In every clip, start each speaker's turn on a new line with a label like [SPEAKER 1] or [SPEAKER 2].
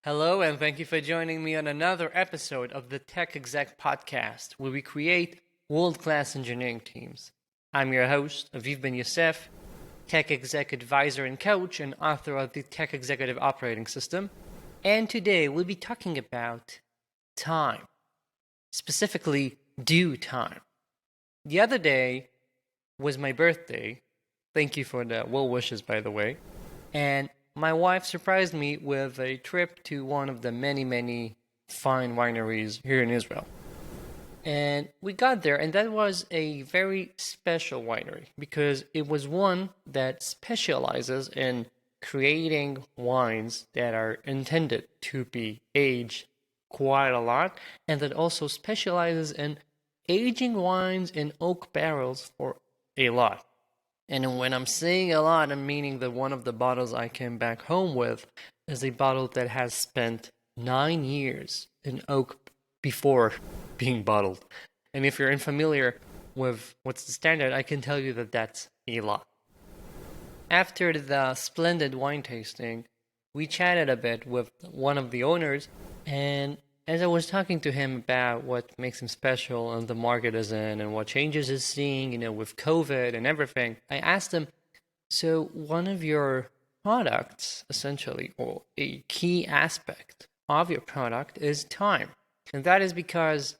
[SPEAKER 1] Hello, and thank you for joining me on another episode of the Tech Exec podcast, where we create world-class engineering teams. I'm your host, Aviv Ben-Yosef, Tech Exec advisor and coach, and author of the Tech Executive Operating System. And today we'll be talking about time, specifically due time. The other day was my birthday. Thank you for the well wishes, by the way. And my wife surprised me with a trip to one of the many fine wineries here in Israel. And we got there, and that was a very special winery because it was one that specializes in creating wines that are intended to be aged quite a lot, and that also specializes in aging wines in oak barrels for a lot. And when I'm saying a lot, I'm meaning that one of the bottles I came back home with is a bottle that has spent 9 years in oak before being bottled. And if you're unfamiliar with what's the standard, I can tell you that that's a lot. After the splendid wine tasting, we chatted a bit with one of the owners, and as I was talking to him about what makes him special and the market is in and what changes he's seeing, with COVID and everything, I asked him, so one of your products, essentially, or a key aspect of your product is time. And that is because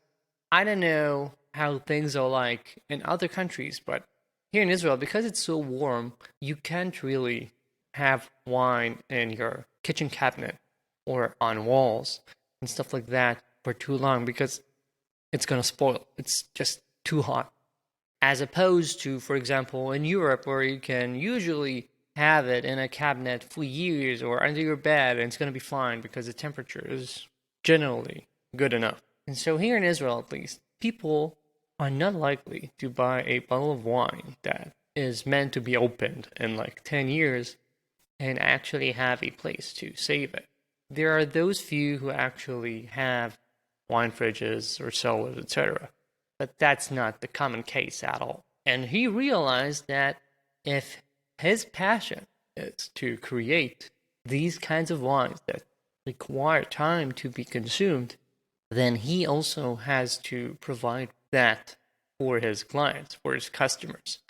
[SPEAKER 1] I don't know how things are like in other countries, but here in Israel, because it's so warm, you can't really have wine in your kitchen cabinet or on walls and stuff like that for too long because it's going to spoil. It's just too hot. As opposed to, for example, in Europe, where you can usually have it in a cabinet for years or under your bed, and it's going to be fine because the temperature is generally good enough. And so here in Israel, at least, people are not likely to buy a bottle of wine that is meant to be opened in like 10 years and actually have a place to save it. There are those few who actually have wine fridges or cellars, etc. But that's not the common case at all. And he realized that if his passion is to create these kinds of wines that require time to be consumed, then he also has to provide that for his clients, for his customers.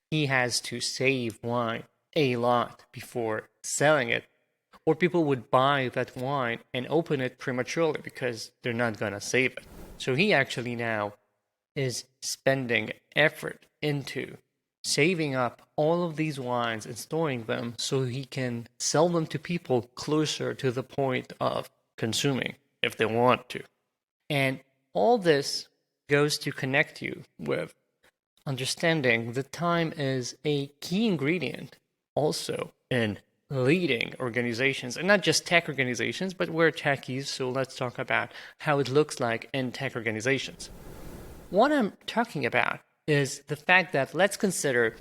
[SPEAKER 1] He has to save wine a lot before selling it, or people would buy that wine and open it prematurely because they're not going to save it. So he actually now is spending effort into saving up all of these wines and storing them so he can sell them to people closer to the point of consuming if they want to. And all this goes to connect you with understanding that time is a key ingredient also in leading organizations, and not just tech organizations, but we're techies, so let's talk about how it looks like in tech organizations. What I'm talking about is the fact that let's consider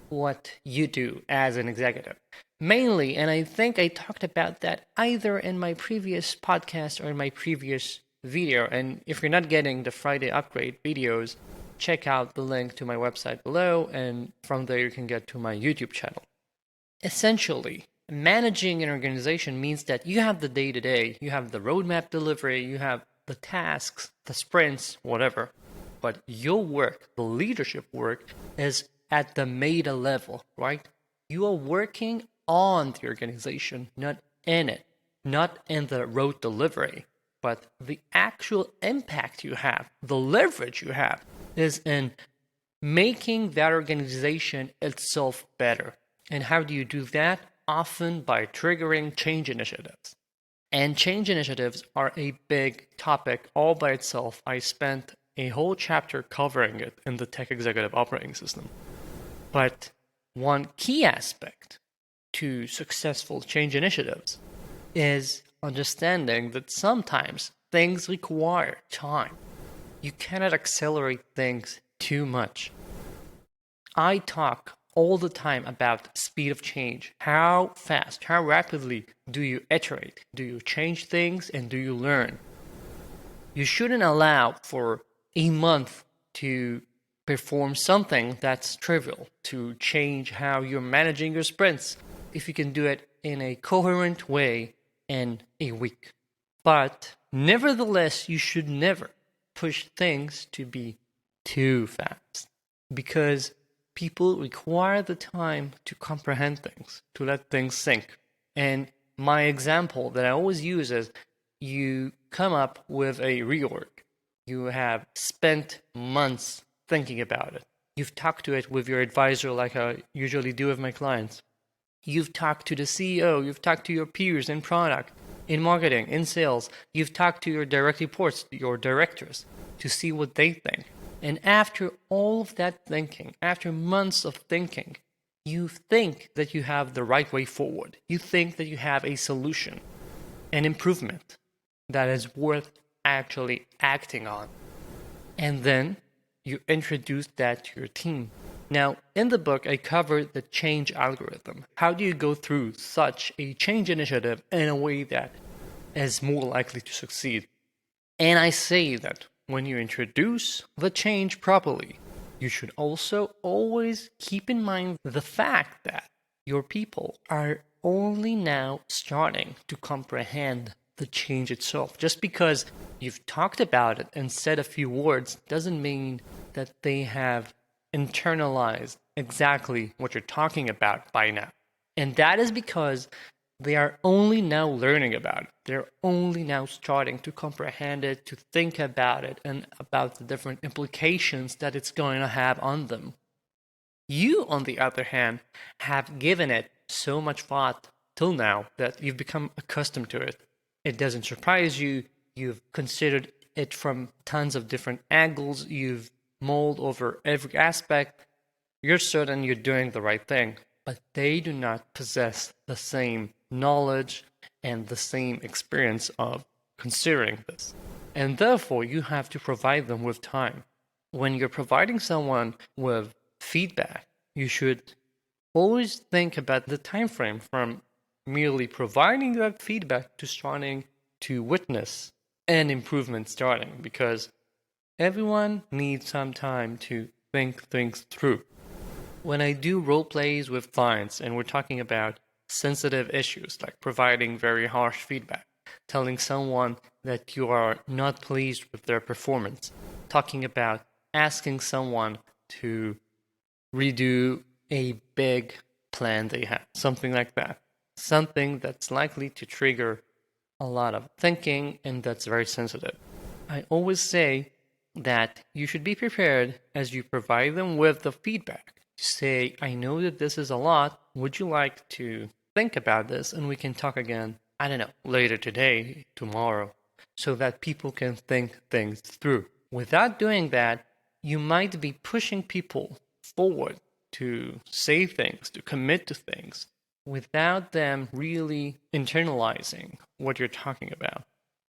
[SPEAKER 1] what you do as an executive. Mainly, and I think I talked about that either in my previous podcast or in my previous video, and if you're not getting the Friday upgrade videos, check out the link to my website below, and from there you can get to my YouTube channel. Essentially, managing an organization means that you have the day-to-day, you have the roadmap delivery, you have the tasks, the sprints, whatever. But your work, the leadership work, is at the meta level, right? You are working on the organization, not in it, not in the road delivery, but the actual impact you have, the leverage you have, is in making that organization itself better. And how do you do that? Often by triggering change initiatives. And change initiatives are a big topic all by itself. I spent a whole chapter covering it in the Tech Executive Operating System. But one key aspect to successful change initiatives is understanding that sometimes things require time. You cannot accelerate things too much. I talk all the time about speed of change. How fast, how rapidly do you iterate? Do you change things and do you learn? You shouldn't allow for a month to perform something that's trivial, to change how you're managing your sprints, if you can do it in a coherent way in a week. But nevertheless, you should never push things to be too fast, because people require the time to comprehend things, to let things sink. And my example that I always use is, you come up with a reorg. You have spent months thinking about it. You've talked to it with your advisor like I usually do with my clients. You've talked to the CEO, you've talked to your peers in product, in marketing, in sales. You've talked to your direct reports, your directors, to see what they think. And after all of that thinking, after months of thinking, you think that you have the right way forward. You think that you have a solution, an improvement that is worth actually acting on. And then you introduce that to your team. Now, in the book, I covered the change algorithm. How do you go through such a change initiative in a way that is more likely to succeed? And I say that when you introduce the change properly, you should also always keep in mind the fact that your people are only now starting to comprehend the change itself. Just because you've talked about it and said a few words doesn't mean that they have internalized exactly what you're talking about by now. And that is because they are only now learning about it. They're only now starting to comprehend it, to think about it, and about the different implications that it's going to have on them. You, on the other hand, have given it so much thought till now that you've become accustomed to it. It doesn't surprise you. You've considered it from tons of different angles. You've mulled over every aspect. You're certain you're doing the right thing, but they do not possess the same knowledge and the same experience of considering this. And therefore, you have to provide them with time. When you're providing someone with feedback, you should always think about the time frame from merely providing that feedback to starting to witness an improvement starting, because everyone needs some time to think things through. When I do role plays with clients and we're talking about sensitive issues like providing very harsh feedback, telling someone that you are not pleased with their performance, talking about asking someone to redo a big plan they have, something like that. Something that's likely to trigger a lot of thinking and that's very sensitive. I always say that you should be prepared as you provide them with the feedback to say, I know that this is a lot. Would you like to think about this and we can talk again, I don't know, later today, tomorrow, so that people can think things through. Without doing that, you might be pushing people forward to say things, to commit to things, without them really internalizing what you're talking about.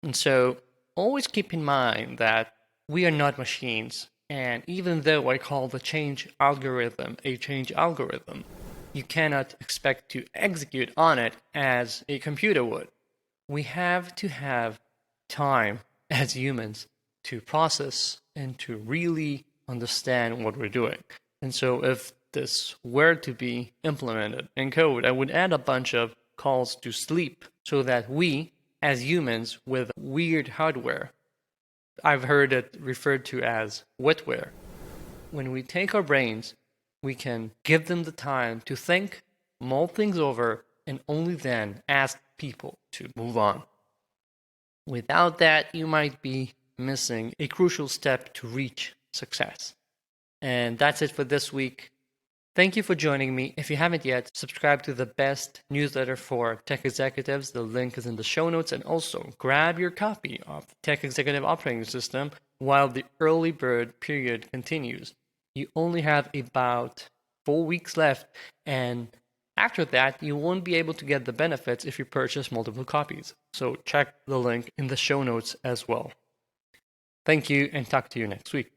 [SPEAKER 1] And so always keep in mind that we are not machines. And even though I call the change algorithm a change algorithm, you cannot expect to execute on it as a computer would. We have to have time as humans to process and to really understand what we're doing. And so if this were to be implemented in code, I would add a bunch of calls to sleep so that we, as humans with weird hardware, I've heard it referred to as wetware, when we take our brains, we can give them the time to think, mull things over, and only then ask people to move on. Without that, you might be missing a crucial step to reach success. And that's it for this week. Thank you for joining me. If you haven't yet, subscribe to the best newsletter for tech executives. The link is in the show notes. And also, grab your copy of the Tech Executive Operating System while the early bird period continues. You only have about 4 weeks left, and after that, you won't be able to get the benefits if you purchase multiple copies. So check the link in the show notes as well. Thank you, and talk to you next week.